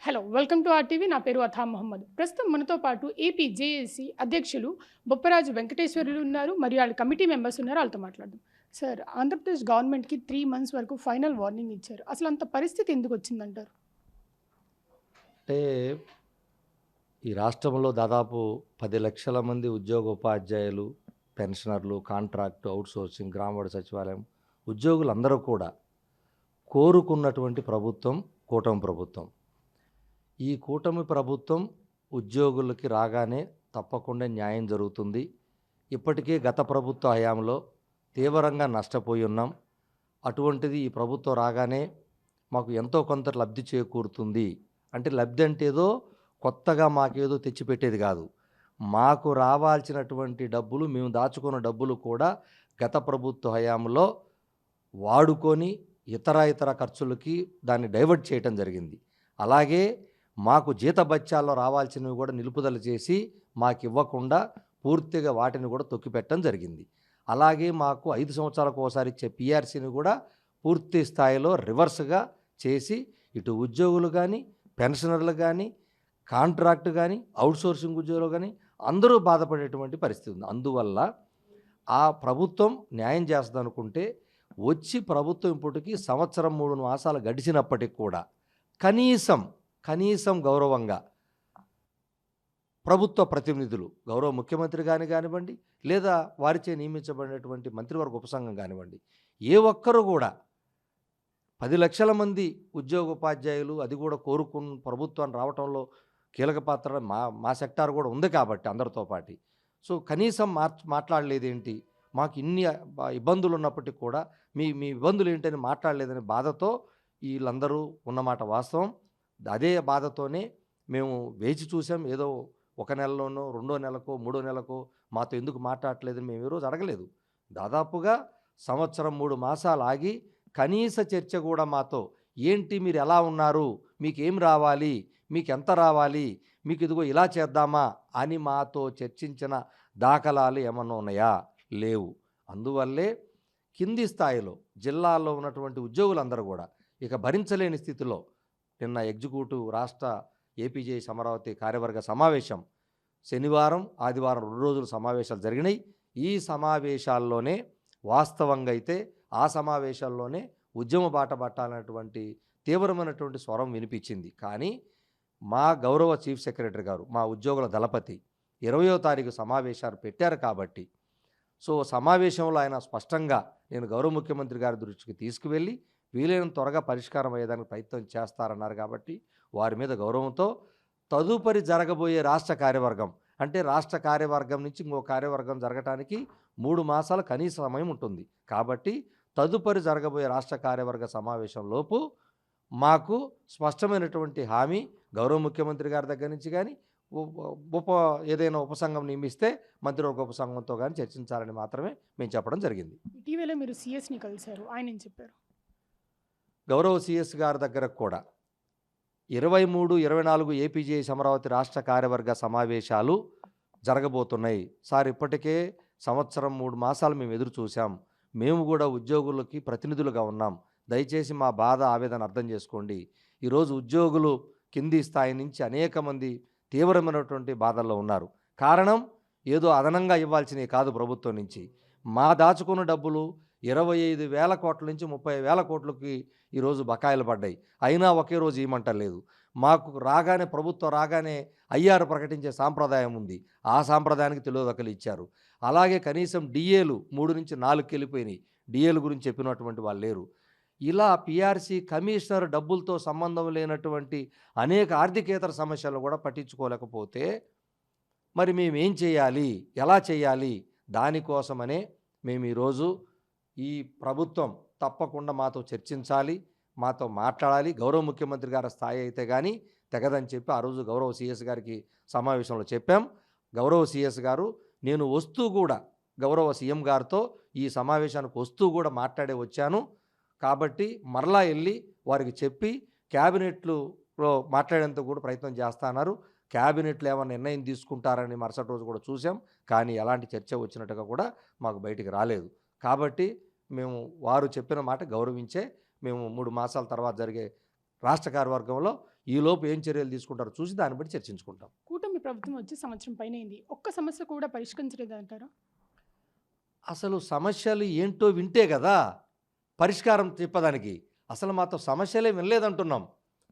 Hello, welcome to RTV. నా పేరు అథా మహమ్మద్. ప్రస్తుతం మనతో పాటు ఏపీ జేఏసీ అధ్యక్షులు బొప్పరాజు వెంకటేశ్వర్లు ఉన్నారు, మరియు వాళ్ళ కమిటీ మెంబర్స్ ఉన్నారు. వాళ్ళతో మాట్లాడదాం. సార్, ఆంధ్రప్రదేశ్ గవర్నమెంట్కి 3 months వరకు ఫైనల్ వార్నింగ్ ఇచ్చారు. అసలు అంత పరిస్థితి ఎందుకు వచ్చిందంటారు? అంటే ఈ రాష్ట్రంలో దాదాపు 10 లక్షల మంది ఉద్యోగోపాధ్యాయులు, పెన్షనర్లు, కాంట్రాక్టు, అవుట్సోర్సింగ్, గ్రామవార్డు సచివాలయం ఉద్యోగులందరూ కూడా కోరుకున్నటువంటి ప్రభుత్వం కూటమి ప్రభుత్వం. ఈ కూటమి ప్రభుత్వం ఉద్యోగులకి రాగానే తప్పకుండా న్యాయం జరుగుతుంది. ఇప్పటికే గత ప్రభుత్వ హయాంలో తీవ్రంగా నష్టపోయి ఉన్నాం. అటువంటిది ఈ ప్రభుత్వం రాగానే మాకు ఎంతో కొంత లబ్ధి చేకూరుతుంది. అంటే లబ్ధి అంటే ఏదో కొత్తగా మాకేదో తెచ్చిపెట్టేది కాదు. మాకు రావాల్సినటువంటి డబ్బులు, మేము దాచుకున్న డబ్బులు కూడా గత ప్రభుత్వ హయాంలో వాడుకొని ఇతర ఖర్చులకి దాన్ని డైవర్ట్ చేయటం జరిగింది. అలాగే మాకు జీతభత్యాల్లో రావాల్సినవి కూడా నిలుపుదల చేసి మాకు ఇవ్వకుండా పూర్తిగా వాటిని కూడా తొక్కిపెట్టడం జరిగింది. అలాగే మాకు 5 సంవత్సరాలకు ఒకసారి ఇచ్చే పిఆర్సీని కూడా పూర్తి స్థాయిలో రివర్స్గా చేసి ఇటు ఉద్యోగులు కానీ, పెన్షనర్లు కానీ, కాంట్రాక్ట్ కానీ, అవుట్సోర్సింగ్ ఉద్యోగులు కానీ అందరూ బాధపడేటువంటి పరిస్థితి ఉంది. అందువల్ల ఆ ప్రభుత్వం న్యాయం చేస్తుంది అనుకుంటే వచ్చి ప్రభుత్వం ఇప్పటికీ 1 సంవత్సరం 3 మాసాలు గడిచినప్పటికి కూడా కనీసం గౌరవంగా ప్రభుత్వ ప్రతినిధులు, గౌరవ ముఖ్యమంత్రి కానివ్వండి, లేదా వారిచే నియమించబడినటువంటి మంత్రివర్గ ఉపసంఘం కానివ్వండి, ఏ ఒక్కరు కూడా 10 లక్షల మంది ఉద్యోగోపాధ్యాయులు, అది కూడా కోరుకున్న ప్రభుత్వాన్ని రావటంలో కీలక పాత్ర మా సెక్టార్ కూడా ఉంది కాబట్టి అందరితో పాటు. సో కనీసం మాట్లాడలేదేంటి, మాకు ఇన్ని ఇబ్బందులు ఉన్నప్పటికీ కూడా మీ ఇబ్బందులు ఏంటని మాట్లాడలేదని బాధతో వీళ్ళందరూ ఉన్నమాట వాస్తవం. అదే బాధతోనే మేము వేచి చూసాం. ఏదో 1 నెలలోనో, 2వ నెలకో, 3వ నెలకో మాతో ఎందుకు మాట్లాడలేదని మేము ఈరోజు అడగలేదు. దాదాపుగా 1 సంవత్సరం 3 మాసాలు ఆగి కనీస చర్చ కూడా మాతో, ఏంటి మీరు ఎలా ఉన్నారు, మీకేం రావాలి, మీకు ఎంత రావాలి, మీకు ఇదిగో ఇలా చేద్దామా అని మాతో చర్చించిన దాఖలాలు ఏమన్నా ఉన్నాయా? లేవు. అందువల్లే కింది స్థాయిలో జిల్లాల్లో ఉన్నటువంటి ఉద్యోగులందరూ కూడా ఇక భరించలేని స్థితిలో నిన్న ఎగ్జిక్యూటివ్ రాష్ట్ర ఏపీజేఏసీ అమరావతి కార్యవర్గ సమావేశం శనివారం, ఆదివారం 2 రోజులు సమావేశాలు జరిగినాయి. ఈ సమావేశాల్లోనే వాస్తవంగా అయితే ఆ సమావేశాల్లోనే ఉద్యమ బాట పట్టాలన్నటువంటి తీవ్రమైనటువంటి స్వరం వినిపించింది. కానీ మా గౌరవ చీఫ్ సెక్రటరీ గారు, మా ఉద్యోగుల దళపతి 20వ తారీఖు సమావేశాలు పెట్టారు కాబట్టి, సో సమావేశంలో ఆయన స్పష్టంగా నేను గౌరవ ముఖ్యమంత్రి గారి దృష్టికి తీసుకువెళ్ళి వీలైనంత త్వరగా పరిష్కారం అయ్యేదానికి ప్రయత్నం చేస్తారన్నారు. కాబట్టి వారి మీద గౌరవంతో తదుపరి జరగబోయే రాష్ట్ర కార్యవర్గం, అంటే రాష్ట్ర కార్యవర్గం నుంచి ఇంకో కార్యవర్గం జరగటానికి 3 మాసాల కనీస సమయం ఉంటుంది. కాబట్టి తదుపరి జరగబోయే రాష్ట్ర కార్యవర్గ సమావేశంలోపు మాకు స్పష్టమైనటువంటి హామీ గౌరవ ముఖ్యమంత్రి గారి దగ్గర నుంచి కానీ, ఏదైనా ఉపసంఘం నియమిస్తే మంత్రివర్గ ఉపసంఘంతో కానీ చర్చించాలని మాత్రమే మేము చెప్పడం జరిగింది. ఇటీవల మీరు సిఎస్ని కలిశారు, ఆయన ఏం చెప్పారు? గౌరవ సిఎస్ గారి దగ్గర కూడా 23, 24 ఏపీజేఏసీ అమరావతి రాష్ట్ర కార్యవర్గ సమావేశాలు జరగబోతున్నాయి సార్. ఇప్పటికే 1 సంవత్సరం 3 మాసాలు మేము ఎదురు చూసాం. మేము కూడా ఉద్యోగులకి ప్రతినిధులుగా ఉన్నాం. దయచేసి మా బాధ, ఆవేదన అర్థం చేసుకోండి. ఈరోజు ఉద్యోగులు కింది స్థాయి నుంచి అనేక మంది తీవ్రమైనటువంటి బాధల్లో ఉన్నారు. కారణం ఏదో అదనంగా ఇవ్వాల్సినవి కాదు ప్రభుత్వం నుంచి. మా దాచుకున్న డబ్బులు 25,000 కోట్ల నుంచి 30,000 కోట్లకి ఈరోజు బకాయిలు పడ్డాయి. అయినా ఒకే రోజు ఇవ్వమంటలేదు. మాకు రాగానే, ప్రభుత్వం రాగానే ఐఆర్ ప్రకటించే సాంప్రదాయం ఉంది. ఆ సాంప్రదాయానికి తెలియదక్కలు ఇచ్చారు. అలాగే కనీసం డిఏలు 3 నుంచి 4కి వెళ్ళిపోయినాయి. డిఏలు గురించి చెప్పినటువంటి వాళ్ళు లేరు. ఇలా పిఆర్సీ కమిషనర్ డబ్బులతో సంబంధం లేనటువంటి అనేక ఆర్థికేతర సమస్యలు కూడా పట్టించుకోలేకపోతే మరి మేమేం చేయాలి, ఎలా చేయాలి? దానికోసమనే మేము ఈరోజు ఈ ప్రభుత్వం తప్పకుండా మాతో చర్చించాలి, మాతో మాట్లాడాలి. గౌరవ ముఖ్యమంత్రి గారి స్థాయి అయితే కానీ తెగదని చెప్పి ఆ రోజు గౌరవ సిఎస్ గారికి సమావేశంలో చెప్పాం. గౌరవ సిఎస్ గారు నేను వస్తూ కూడా గౌరవ సీఎం గారితో ఈ సమావేశానికి వస్తూ కూడా మాట్లాడే వచ్చాను. కాబట్టి మరలా వెళ్ళి వారికి చెప్పి క్యాబినెట్లో మాట్లాడేందుకు కూడా ప్రయత్నం చేస్తున్నారు. క్యాబినెట్లో ఏమైనా నిర్ణయం తీసుకుంటారని మరుసటి రోజు కూడా చూసాం. కానీ ఎలాంటి చర్చ వచ్చినట్టుగా కూడా మాకు బయటికి రాలేదు. కాబట్టి మేము వారు చెప్పిన మాట గౌరవించే మేము 3 మాసాల తర్వాత జరిగే రాష్ట్ర కార్యవర్గంలో ఈలోపు ఏం చర్యలు తీసుకుంటారో చూసి దాన్ని బట్టి చర్చించుకుంటాం. కూటమి ప్రభుత్వం వచ్చి సంవత్సరం పైన అయింది. ఒక్క సమస్య కూడా పరిష్కరించలేదంటారా? అసలు సమస్యలు ఏంటో వింటే కదా పరిష్కారం చెప్పడానికి. అసలు మాతో సమస్యలే వినలేదంటున్నాం.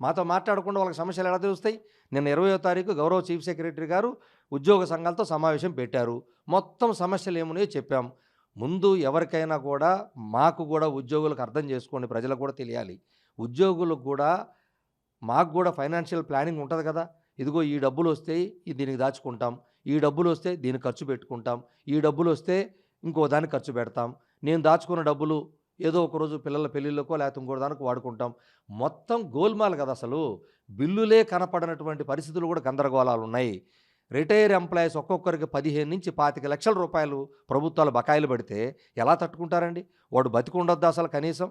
మాతో మాట్లాడకుండా వాళ్ళకి సమస్యలు ఎలా తెలుస్తాయి? నిన్న 20వ తారీఖు గౌరవ చీఫ్ సెక్రటరీ గారు ఉద్యోగ సంఘాలతో సమావేశం పెట్టారు. మొత్తం సమస్యలు ఏమున్నాయో చెప్పాం. ముందు ఎవరికైనా కూడా మాకు కూడా ఉద్యోగులకు అర్థం చేసుకోండి, ప్రజలకు కూడా తెలియాలి. ఉద్యోగులకు కూడా మాకు కూడా ఫైనాన్షియల్ ప్లానింగ్ ఉంటుంది కదా. ఇదిగో ఈ డబ్బులు వస్తాయి దీనికి దాచుకుంటాం, ఈ డబ్బులు వస్తే దీనికి ఖర్చు పెట్టుకుంటాం, ఈ డబ్బులు వస్తే ఇంకో దానికి ఖర్చు పెడతాం, నేను దాచుకున్న డబ్బులు ఏదో ఒకరోజు పిల్లల పెళ్ళిళ్ళకో లేకపోతే ఇంకో దానికి వాడుకుంటాం. మొత్తం గోల్మాల్ కదా. అసలు బిల్లులే కనపడనటువంటి పరిస్థితులు కూడా గందరగోళాలు ఉన్నాయి. రిటైర్ ఎంప్లాయీస్ ఒక్కొక్కరికి 15 నుంచి 25 లక్షల రూపాయలు ప్రభుత్వాలు బకాయిలు పడితే ఎలా తట్టుకుంటారండి? వాడు బతికుండొద్దా అసలు కనీసం?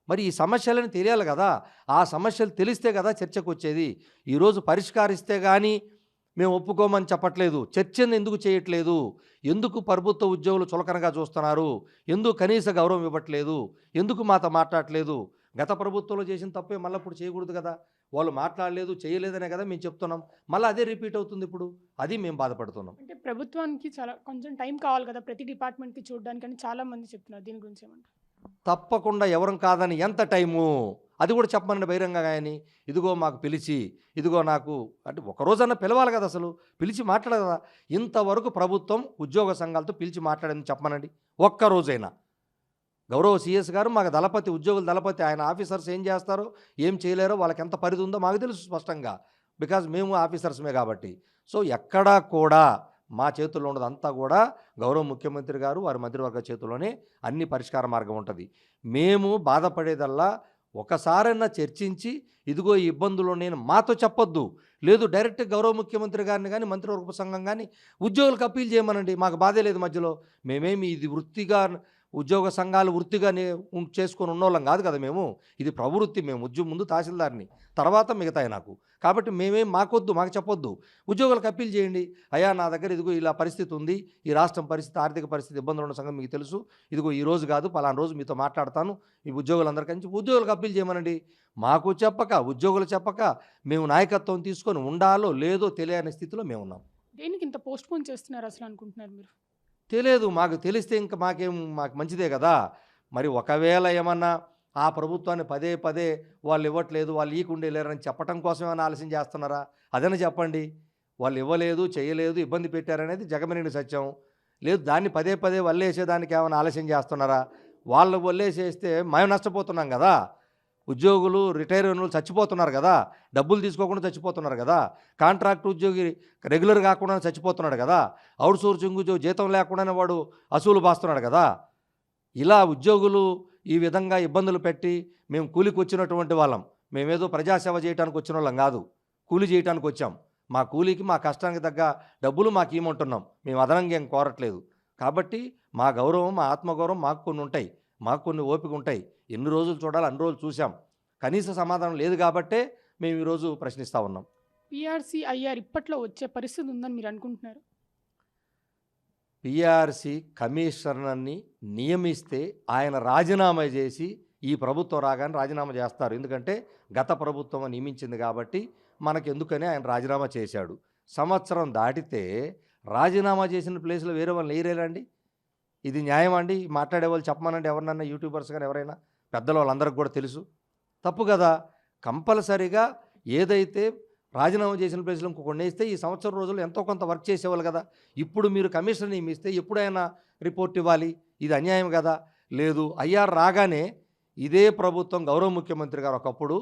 మరి ఈ సమస్యలని తెలియాలి కదా. ఆ సమస్యలు తెలిస్తే కదా చర్చకు వచ్చేది. ఈరోజు పరిష్కరిస్తే కానీ మేము ఒప్పుకోమని చెప్పట్లేదు. చర్చను ఎందుకు చేయట్లేదు? ఎందుకు ప్రభుత్వ ఉద్యోగులు చులకనగా చూస్తున్నారు? ఎందుకు కనీస గౌరవం ఇవ్వట్లేదు? ఎందుకు మాతో మాట్లాడట్లేదు? గత ప్రభుత్వంలో చేసిన తప్పే మళ్ళీ ఇప్పుడు చేయకూడదు కదా. వాళ్ళు మాట్లాడలేదు చేయలేదనే కదా మేము చెప్తున్నాం. మళ్ళీ అదే రిపీట్ అవుతుంది ఇప్పుడు. అది మేము బాధపడుతున్నాం. అంటే ప్రభుత్వానికి చాలా కొంచెం టైం కావాలి కదా ప్రతి డిపార్ట్మెంట్కి చూడడానికని చాలా మంది చెప్తున్నారు. దీని గురించి ఏమంటారు? తప్పకుండా ఎవరం కాదని ఎంత టైము అది కూడా చెప్పమనండి బహిరంగంగా. అని ఇదిగో మాకు పిలిచి ఇదిగో నాకు అంటే ఒకరోజన్నా పిలవాలి కదా. అసలు పిలిచి మాట్లాడదు కదా. ఇంతవరకు ప్రభుత్వం ఉద్యోగ సంఘాలతో పిలిచి మాట్లాడని చెప్పమనండి ఒక్కరోజైనా. గౌరవ సిఎస్ గారు మాకు దళపతి, ఉద్యోగుల దళపతి, ఆయన ఆఫీసర్స్ ఏం చేస్తారో ఏం చేయలేరో వాళ్ళకి ఎంత పరిధి ఉందో మాకు తెలుసు స్పష్టంగా. బికాజ్ మేము ఆఫీసర్స్మే కాబట్టి. సో ఎక్కడా కూడా మా చేతుల్లో ఉన్నది అంతా కూడా గౌరవ ముఖ్యమంత్రి గారు వారి మంత్రివర్గ చేతుల్లోనే అన్ని పరిష్కార మార్గం ఉంటుంది. మేము బాధపడేదల్లా ఒకసారైనా చర్చించి ఇదిగో ఈ ఇబ్బందులు నేను మాతో చెప్పొద్దు, లేదు డైరెక్ట్ గౌరవ ముఖ్యమంత్రి గారిని కానీ మంత్రివర్గ సంఘం కానీ ఉద్యోగులకు అప్పీల్ చేయమనండి. మాకు బాధే లేదు మధ్యలో. మేమేమి ఇది వృత్తిగా ఉద్యోగ సంఘాలు వృత్తిగా చేసుకొని ఉన్నోళ్ళం కాదు కదా. మేము ఇది ప్రవృత్తి. మేము ముందు తహసీల్దార్ని, తర్వాత మిగతాయి నాకు. కాబట్టి మేమేం మాకొద్దు, మాకు చెప్పొద్దు. ఉద్యోగులకు అప్పీల్ చేయండి. అయ్యా నా దగ్గర ఇదిగో ఇలా పరిస్థితి ఉంది, ఈ రాష్ట్రం పరిస్థితి, ఆర్థిక పరిస్థితి ఇబ్బందులు ఉన్న సంగతి మీకు తెలుసు. ఇదిగో ఈ రోజు కాదు పలానా రోజు మీతో మాట్లాడతాను ఈ ఉద్యోగులందరికీ ఉద్యోగులకు అప్పీల్ చేయమనండి. మాకు చెప్పక ఉద్యోగులు చెప్పక మేము నాయకత్వం తీసుకొని ఉండాలో లేదో తెలియని స్థితిలో మేము ఉన్నాం. దేనికి ఇంత పోస్ట్ పోన్ చేస్తున్నారు అసలు అనుకుంటున్నారు మీరు? తెలియదు. మాకు తెలిస్తే ఇంకా మాకు మంచిదే కదా. మరి ఒకవేళ ఏమన్నా ఆ ప్రభుత్వాన్ని పదే పదే వాళ్ళు ఇవ్వట్లేదు, వాళ్ళు ఈకుండే లేరని చెప్పడం కోసం ఏమైనా ఆలస్యం చేస్తున్నారా? అదని చెప్పండి. వాళ్ళు ఇవ్వలేదు, చేయలేదు, ఇబ్బంది పెట్టారనేది జగమెరిగిన సత్యం. లేదు దాన్ని పదే పదే వల్లేసేదానికి ఏమైనా ఆలస్యం చేస్తున్నారా? వాళ్ళు వల్లేసేస్తే మేము నష్టపోతున్నాం కదా. ఉద్యోగులు రిటైర్ అయిన వాళ్ళు చచ్చిపోతున్నారు కదా, డబ్బులు తీసుకోకుండా చచ్చిపోతున్నారు కదా, కాంట్రాక్ట్ ఉద్యోగి రెగ్యులర్ కాకుండా చచ్చిపోతున్నాడు కదా, అవుట్ సోర్సింగ్ జీతం లేకుండానే వాడు అసూలు బాస్తున్నాడు కదా. ఇలా ఉద్యోగులు ఈ విధంగా ఇబ్బందులు పెట్టి మేము కూలికి వచ్చినటువంటి వాళ్ళం. మేమేదో ప్రజాసేవ చేయడానికి వచ్చిన వాళ్ళం కాదు, కూలి చేయడానికి వచ్చాం. మా కూలికి మా కష్టానికి తగ్గ డబ్బులు మాకు ఇవ్వమంటున్నాం. మేము అదనంగా ఏం కోరట్లేదు. కాబట్టి మా గౌరవం, మా ఆత్మగౌరవం మాకు కొన్ని ఉంటాయి, మాకు కొన్ని ఓపిక ఉంటాయి. ఎన్ని రోజులు చూడాలి అన్ని రోజులు చూసాం. కనీస సమాధానం లేదు కాబట్టే మేము ఈరోజు ప్రశ్నిస్తూ ఉన్నాం. పిఆర్సీ ఐఆర్ ఇప్పట్లో వచ్చే పరిస్థితి ఉందని మీరు అనుకుంటున్నారు? పిఆర్సీ కమిషనర్ని నియమిస్తే ఆయన రాజీనామా చేసి ఈ ప్రభుత్వం రాగానే రాజీనామా చేస్తారు. ఎందుకంటే గత ప్రభుత్వం నియమించింది కాబట్టి మనకెందుకని ఆయన రాజీనామా చేశాడు. సంవత్సరం దాటితే రాజీనామా చేసిన ప్లేస్లో వేరే వాళ్ళు లేరేలండి. ఇది న్యాయం అండి? మాట్లాడే వాళ్ళు చెప్పమనండి ఎవరినన్నా, యూట్యూబర్స్ కానీ ఎవరైనా, పెద్దల వాళ్ళందరికీ కూడా తెలుసు. తప్పు కదా. కంపల్సరీగా ఏదైతే రాజీనామా చేసిన ప్లేస్లో ఇంకొకటి వేస్తే ఈ సంవత్సరం రోజులు ఎంతో కొంత వర్క్ చేసేవాళ్ళు కదా. ఇప్పుడు మీరు కమిషనర్ నియమిస్తే ఎప్పుడైనా రిపోర్ట్ ఇవ్వాలి. ఇది అన్యాయం కదా. లేదు ఐఆర్ రాగానే ఇదే ప్రభుత్వం గౌరవ ముఖ్యమంత్రి గారు ఒకప్పుడు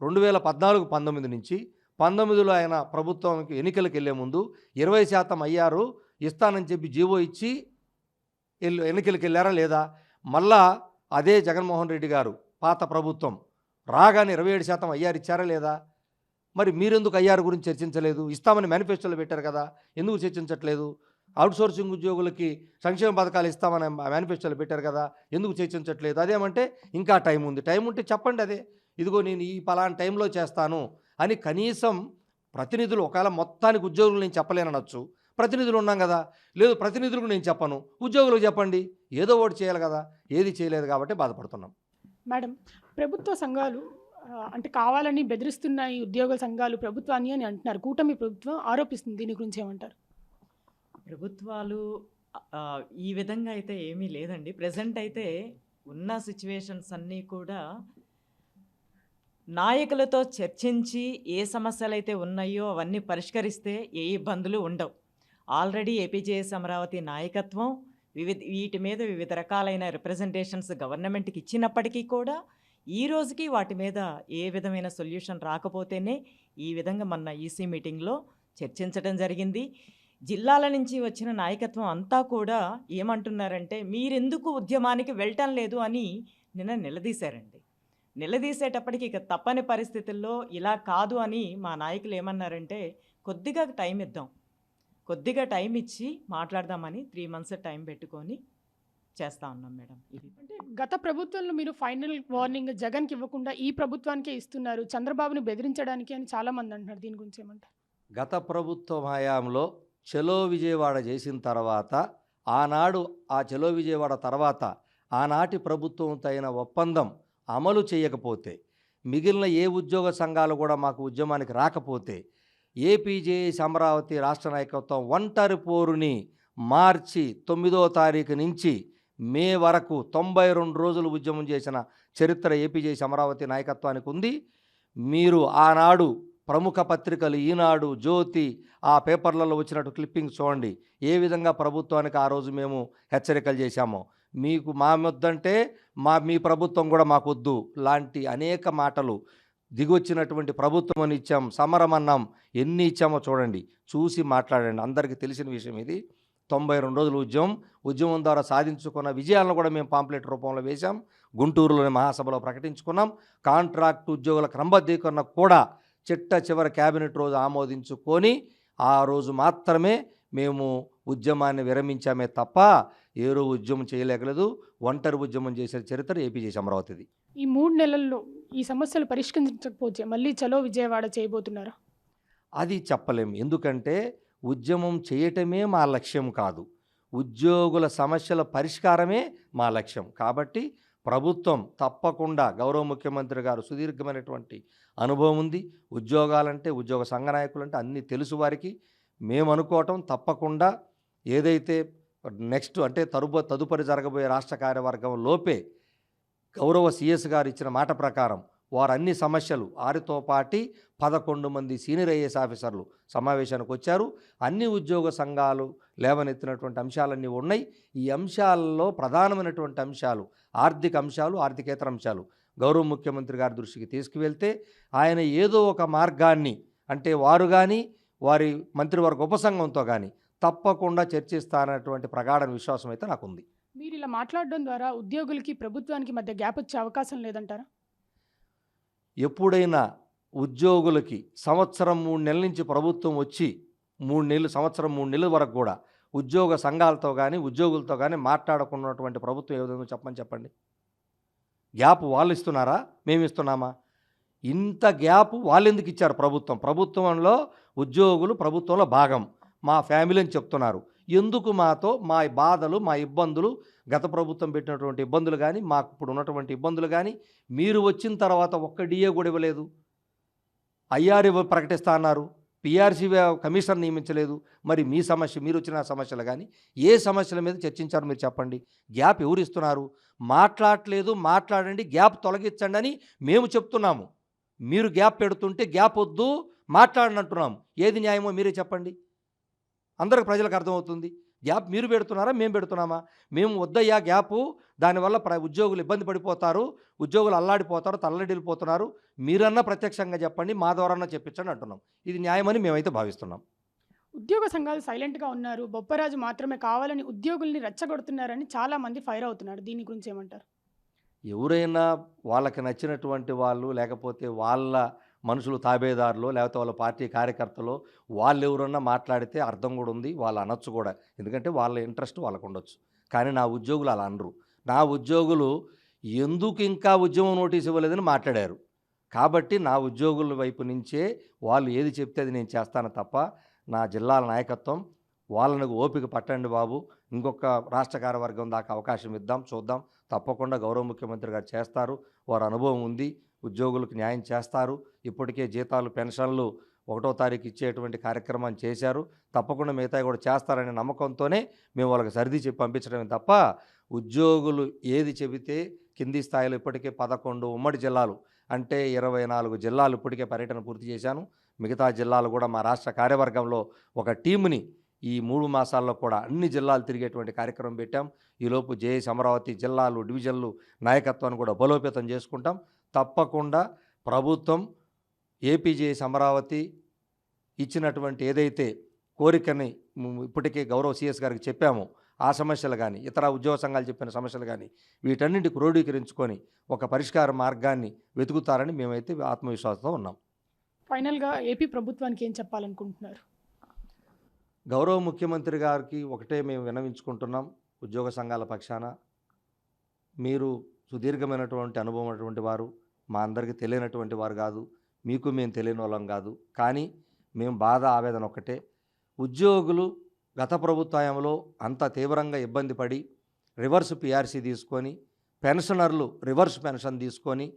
2014-19 నుంచి 19లో ఆయన ప్రభుత్వానికి ఎన్నికలకు వెళ్ళే ముందు 20% ఐఆర్ ఇస్తానని చెప్పి జీవో ఇచ్చి ఎన్నికలకు వెళ్ళారా లేదా? మళ్ళా అదే జగన్మోహన్ రెడ్డి గారు పాత ప్రభుత్వం రాగానే 27% ఐఆర్ ఇచ్చారా లేదా? మరి మీరెందుకు ఐఆర్ గురించి చర్చించలేదు? ఇస్తామని మేనిఫెస్టోలో పెట్టారు కదా, ఎందుకు చర్చించట్లేదు? అవుట్సోర్సింగ్ ఉద్యోగులకి సంక్షేమ పథకాలు ఇస్తామని మేనిఫెస్టోలో పెట్టారు కదా, ఎందుకు చర్చించట్లేదు? అదేమంటే ఇంకా టైం ఉంది. టైం ఉంటే చెప్పండి. అదే ఇదిగో నేను ఈ పలానా టైంలో చేస్తాను అని కనీసం ప్రతినిధులు, ఒకవేళ మొత్తానికి ఉద్యోగులు నేను చెప్పలేననొచ్చు, ప్రతినిధులు ఉన్నాం కదా. లేదు ప్రతినిధులకు నేను చెప్పను, ఉద్యోగులకు చెప్పండి. ఏదో ఒకటి చేయాలి కదా, ఏది చేయలేదు కాబట్టి బాధపడుతున్నాం. మేడం, ప్రభుత్వ సంఘాలు అంటే కావాలని బెదిరిస్తున్నాయి ఉద్యోగుల సంఘాలు ప్రభుత్వాన్ని అని అంటున్నారు. కూటమి ప్రభుత్వం ఆరోపిస్తుంది. దీని గురించి ఏమంటారు? ప్రభుత్వాలు ఈ విధంగా అయితే ఏమీ లేదండి. ప్రెజెంట్ అయితే ఉన్న సిచ్యువేషన్స్ అన్నీ కూడా నాయకులతో చర్చించి ఏ సమస్యలైతే ఉన్నాయో అవన్నీ పరిష్కరిస్తే ఏ ఇబ్బందులు ఉండవు. ఆల్రెడీ ఏపీజేఎస్ అమరావతి నాయకత్వం వీటి మీద వివిధ రకాలైన రిప్రజెంటేషన్స్ గవర్నమెంట్కి ఇచ్చినప్పటికీ కూడా ఈ రోజుకి వాటి మీద ఏ విధమైన సొల్యూషన్ రాకపోతేనే ఈ విధంగా మొన్న ఈసీ మీటింగ్లో చర్చించడం జరిగింది. జిల్లాల నుంచి వచ్చిన నాయకత్వం అంతా కూడా ఏమంటున్నారంటే, మీరెందుకు ఉద్యమానికి వెళ్ళటం లేదు అని నిన్న నిలదీశారండి. నిలదీసేటప్పటికి ఇక తప్పని పరిస్థితుల్లో ఇలా కాదు అని మా నాయకులు ఏమన్నారంటే, కొద్దిగా టైం ఇద్దాం, కొద్దిగా టైం ఇచ్చి మాట్లాడదామని 3 months టైం పెట్టుకొని చేస్తూ ఉన్నాం మేడం. ఇది అంటే గత ప్రభుత్వంలో మీరు ఫైనల్ వార్నింగ్ జగన్కి ఇవ్వకుండా ఈ ప్రభుత్వానికే ఇస్తున్నారు, చంద్రబాబుని బెదిరించడానికి అని చాలామంది అంటున్నారు. దీని గురించి ఏమంటారు? గత ప్రభుత్వ హయాంలో చలో విజయవాడ చేసిన తర్వాత, ఆనాడు ఆ చలో విజయవాడ తర్వాత ఆనాటి ప్రభుత్వంతో అయిన ఒప్పందం అమలు చేయకపోతే, మిగిలిన ఏ ఉద్యోగ సంఘాలు కూడా మాకు ఉద్యమానికి రాకపోతే, ఏపీజేఎస్ అమరావతి రాష్ట్ర నాయకత్వం ఒంటరి పోరుని మార్చి 9వ తారీఖు నుంచి మే వరకు 92 రోజులు ఉద్యమం చేసిన చరిత్ర ఏపీజేఎస్ అమరావతి నాయకత్వానికి ఉంది. మీరు ఆనాడు ప్రముఖ పత్రికలు ఈనాడు, జ్యోతి, ఆ పేపర్లలో వచ్చినట్టు క్లిప్పింగ్ చూడండి. ఏ విధంగా ప్రభుత్వానికి ఆ రోజు మేము హెచ్చరికలు చేశామో, మీకు మా వద్దంటే మీ ప్రభుత్వం కూడా మాకొద్దు లాంటి అనేక మాటలు దిగొచ్చినటువంటి ప్రభుత్వం అని ఇచ్చాం, సమరం అన్నాం, ఎన్ని ఇచ్చామో చూడండి, చూసి మాట్లాడండి. అందరికీ తెలిసిన విషయం ఇది. 92 రోజులు ఉద్యమం ద్వారా సాధించుకున్న విజయాలను కూడా మేము పాంప్లెట్ రూపంలో వేశాం. గుంటూరులోని మహాసభలో ప్రకటించుకున్నాం. కాంట్రాక్ట్ ఉద్యోగుల క్రమబద్ధీకరణ కూడా చివరి క్యాబినెట్ రోజు ఆమోదించుకొని ఆ రోజు మాత్రమే మేము ఉద్యమాన్ని విరమించామే తప్ప ఏ రోజు ఉద్యమం చేయలేకలేదు. ఒంటరి ఉద్యమం చేసే చరిత్ర ఏపీజేఎస్ అమరావతిది. ఈ 3 నెలల్లో ఈ సమస్యలు పరిష్కరించకపోతే మళ్ళీ చలో విజయవాడ చేయబోతున్నారా? అది చెప్పలేము. ఎందుకంటే ఉద్యమం చేయటమే మా లక్ష్యం కాదు, ఉద్యోగుల సమస్యల పరిష్కారమే మా లక్ష్యం. కాబట్టి ప్రభుత్వం తప్పకుండా, గౌరవ ముఖ్యమంత్రి గారు సుదీర్ఘమైనటువంటి అనుభవం ఉంది, ఉద్యోగాలంటే ఉద్యోగ సంఘ నాయకులంటే అన్నీ తెలుసు వారికి. మేము అనుకోవటం తప్పకుండా ఏదైతే నెక్స్ట్ అంటే తదుపరి జరగబోయే రాష్ట్ర కార్యవర్గం లోపే గౌరవ సిఎస్ గారు ఇచ్చిన మాట ప్రకారం వారు అన్ని సమస్యలు 6తో పాటి 11 మంది సీనియర్ ఐఏఎస్ ఆఫీసర్లు సమావేశానికి వచ్చారు. అన్ని ఉద్యోగ సంఘాలు లేవనెత్తినటువంటి అంశాలన్నీ ఉన్నాయి. ఈ అంశాలలో ప్రధానమైనటువంటి అంశాలు ఆర్థిక అంశాలు, ఆర్థికేతర అంశాలు గౌరవ ముఖ్యమంత్రి గారి దృష్టికి తీసుకువెళ్తే ఆయన ఏదో ఒక మార్గాన్ని, అంటే వారు కానీ వారి మంత్రివర్గ ఉపసంఘంతో కానీ తప్పకుండా చర్చిస్తానటువంటి ప్రగాఢ విశ్వాసం అయితే నాకుంది. మీరు ఇలా మాట్లాడడం ద్వారా ఉద్యోగులకి ప్రభుత్వానికి మధ్య గ్యాప్ వచ్చే అవకాశం లేదంటారా? ఎప్పుడైనా ఉద్యోగులకి సంవత్సరం 3 నెలల నుంచి ప్రభుత్వం వచ్చి 3 నెలల వరకు కూడా ఉద్యోగ సంఘాలతో కానీ ఉద్యోగులతో కానీ మాట్లాడుకున్నటువంటి ప్రభుత్వం ఏ విధంగా చెప్పండి. గ్యాప్ వాళ్ళు ఇస్తున్నారా, మేము ఇస్తున్నామా? ఇంత గ్యాప్ వాళ్ళు ఎందుకు ఇచ్చారు? ప్రభుత్వంలో ఉద్యోగులు ప్రభుత్వంలో భాగం, మా ఫ్యామిలీ అని చెప్తున్నారు. ఎందుకు మాతో మా బాధలు, మా ఇబ్బందులు, గత ప్రభుత్వం పెట్టినటువంటి ఇబ్బందులు కానీ, మాకు ఇప్పుడు ఉన్నటువంటి ఇబ్బందులు కానీ మీరు వచ్చిన తర్వాత ఒక్క డిఏ కూడా ఇవ్వలేదు. ఐఆర్ ప్రకటిస్తా అన్నారు, పిఆర్సీ కమిషన్ నియమించలేదు. మరి మీ సమస్య, మీరు వచ్చిన సమస్యలు కానీ ఏ సమస్యల మీద చర్చించారు మీరు చెప్పండి. గ్యాప్ ఎవరు ఇస్తున్నారు? మాట్లాడలేదు, మాట్లాడండి, గ్యాప్ తొలగించండి అని మేము చెప్తున్నాము. మీరు గ్యాప్ పెడుతుంటే గ్యాప్ వద్దు మాట్లాడని అంటున్నాము. ఏది న్యాయమో మీరే చెప్పండి, అందరికి ప్రజలకు అర్థమవుతుంది. గ్యాప్ మీరు పెడుతున్నారా, మేము పెడుతున్నామా? మేము వద్దయ్యా గ్యాపు, దానివల్ల ఉద్యోగులు ఇబ్బంది పడిపోతారు, ఉద్యోగులు అల్లాడిపోతారు, తల్లడిల్లిపోతున్నారు, మీరన్నా ప్రత్యక్షంగా చెప్పండి, మా ద్వారా చెప్పించండి అంటున్నాం. ఇది న్యాయమని మేమైతే భావిస్తున్నాం. ఉద్యోగ సంఘాలు సైలెంట్గా ఉన్నారు, బొప్పరాజు మాత్రమే కావాలని ఉద్యోగుల్ని రెచ్చగొడుతున్నారని చాలామంది ఫైర్ అవుతున్నారు. దీని గురించి ఏమంటారు? ఎవరైనా వాళ్ళకి నచ్చినటువంటి వాళ్ళు, లేకపోతే వాళ్ళ మనుషులు తాబేదారులు, లేకపోతే వాళ్ళ పార్టీ కార్యకర్తలు, వాళ్ళు ఎవరన్నా మాట్లాడితే అర్థం కూడా ఉంది, వాళ్ళు అనొచ్చు కూడా. ఎందుకంటే వాళ్ళ ఇంట్రెస్ట్ వాళ్ళకు ఉండొచ్చు. కానీ నా ఉద్యోగులు అలా అనరు. నా ఉద్యోగులు ఎందుకు ఇంకా ఉద్యమం నోటీస్ ఇవ్వలేదని మాట్లాడారు. కాబట్టి నా ఉద్యోగుల వైపు నుంచే వాళ్ళు ఏది చెప్తే అది నేను చేస్తాను తప్ప, నా జిల్లాల నాయకత్వం వాళ్ళను ఓపిక పట్టండి బాబు, ఇంకొక రాష్ట్ర కార్యవర్గం దాకా అవకాశం ఇద్దాం, చూద్దాం. తప్పకుండా గౌరవ ముఖ్యమంత్రి గారు చేస్తారు. వారి అనుభవం ఉంది, ఉద్యోగులకు న్యాయం చేస్తారు. ఇప్పటికే జీతాలు, పెన్షన్లు 1వ తారీఖు ఇచ్చేటువంటి కార్యక్రమాన్ని చేశారు. తప్పకుండా మిగతా కూడా చేస్తారనే నమ్మకంతోనే మేము వాళ్ళకి సర్ది చెప్పి పంపించడమే తప్ప, ఉద్యోగులు ఏది చెబితే కింది స్థాయిలో ఇప్పటికే 11 ఉమ్మడి జిల్లాలు అంటే 24 జిల్లాలు ఇప్పటికే పర్యటన పూర్తి చేశాను. మిగతా జిల్లాలు కూడా మా రాష్ట్ర కార్యవర్గంలో ఒక టీముని ఈ 3 మాసాల్లో కూడా అన్ని జిల్లాలు తిరిగేటువంటి కార్యక్రమం పెట్టాం. ఈలోపు జేఏసీ అమరావతి జిల్లాలు, డివిజన్లు నాయకత్వాన్ని కూడా బలోపేతం చేసుకుంటాం. తప్పకుండా ప్రభుత్వం ఏపీ జేఏసీ అమరావతి ఇచ్చినటువంటి ఏదైతే కోరికని ఇప్పటికే గౌరవ సీఎస్ గారికి చెప్పామో, ఆ సమస్యలు కానీ ఇతర ఉద్యోగ సంఘాలు చెప్పిన సమస్యలు కానీ వీటన్నింటి క్రోడీకరించుకొని ఒక పరిష్కార మార్గాన్ని వెతుకుతారని మేమైతే ఆత్మవిశ్వాసంతో ఉన్నాం. ఫైనల్గా ఏపీ ప్రభుత్వానికి ఏం చెప్పాలనుకుంటున్నారు? గౌరవ ముఖ్యమంత్రి గారికి ఒకటే మేము విన్నవించుకుంటున్నాం. ఉద్యోగ సంఘాల పక్షాన మీరు సుదీర్ఘమైనటువంటి అనుభవం ఉన్నటువంటి వారు, మా అందరికీ తెలియనటువంటి వారు కాదు, మీకు మేము తెలియని వాళ్ళం కాదు. కానీ మేము బాధ, ఆవేదన ఒకటే. ఉద్యోగులు గత ప్రభుత్వంలో అంత తీవ్రంగా ఇబ్బంది పడి రివర్స్ పిఆర్సీ తీసుకొని, పెన్షనర్లు రివర్స్ పెన్షన్ తీసుకొని,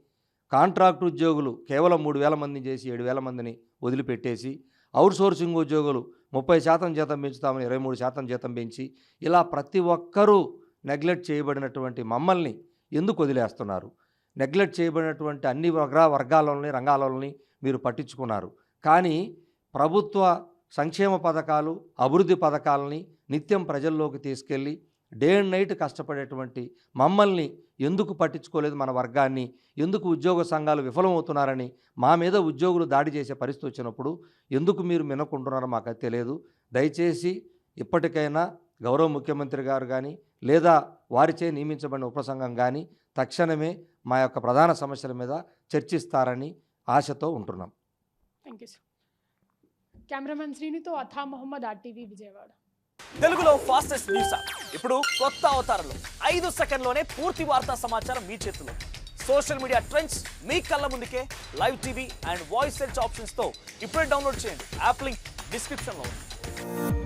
కాంట్రాక్ట్ ఉద్యోగులు కేవలం 3,000 మందిని చేసి 7,000 మందిని వదిలిపెట్టేసి, అవుట్సోర్సింగ్ ఉద్యోగులు 30% జీతం పెంచుతామని 23% జీతం పెంచి, ఇలా ప్రతి ఒక్కరూ నెగ్లెక్ట్ చేయబడినటువంటి మమ్మల్ని ఎందుకు వదిలేస్తున్నారు? నెగ్లెక్ట్ చేయబడినటువంటి అన్ని వర్గాలని, రంగాలని మీరు పట్టించుకున్నారు. కానీ ప్రభుత్వ సంక్షేమ పథకాలు, అభివృద్ధి పథకాలని నిత్యం ప్రజల్లోకి తీసుకెళ్ళి డే అండ్ నైట్ కష్టపడేటువంటి మమ్మల్ని ఎందుకు పట్టించుకోలేదు? మన వర్గాన్ని ఎందుకు ఉద్యోగ సంఘాలు విఫలమవుతున్నారని మా మీద ఉద్యోగులు దాడి చేసే పరిస్థితి వచ్చినప్పుడు ఎందుకు మీరు వినకుంటున్నారో మాకు తెలియదు. దయచేసి ఇప్పటికైనా గౌరవ ముఖ్యమంత్రి గారు కానీ లేదా వారిచే నియమించబడిన ఉపసంఘం కానీ తక్షణమే మా యొక్క ప్రధాన సమస్యల మీద చర్చిస్తారని ఆశతో ఉంటున్నాం. Thank you sir. కెమెరామెన్ శ్రీనితో అథా మొహమ్మద్, RTV విజయవాడ. తెలుగులో ఫాస్టెస్ట్ న్యూస్ ఇప్పుడు కొత్త అవతారంలో 5 సెకండ్లోనే పూర్తి వార్తా సమాచారం మీ చేతిలో. సోషల్ మీడియా ట్రెండ్స్ మీ కళ్ళ ముందుకే live TV and voice search options తో ఇప్పుడే డౌన్లోడ్ చేయండి. యాప్ లింక్ డిస్క్రిప్షన్లో ఉంది.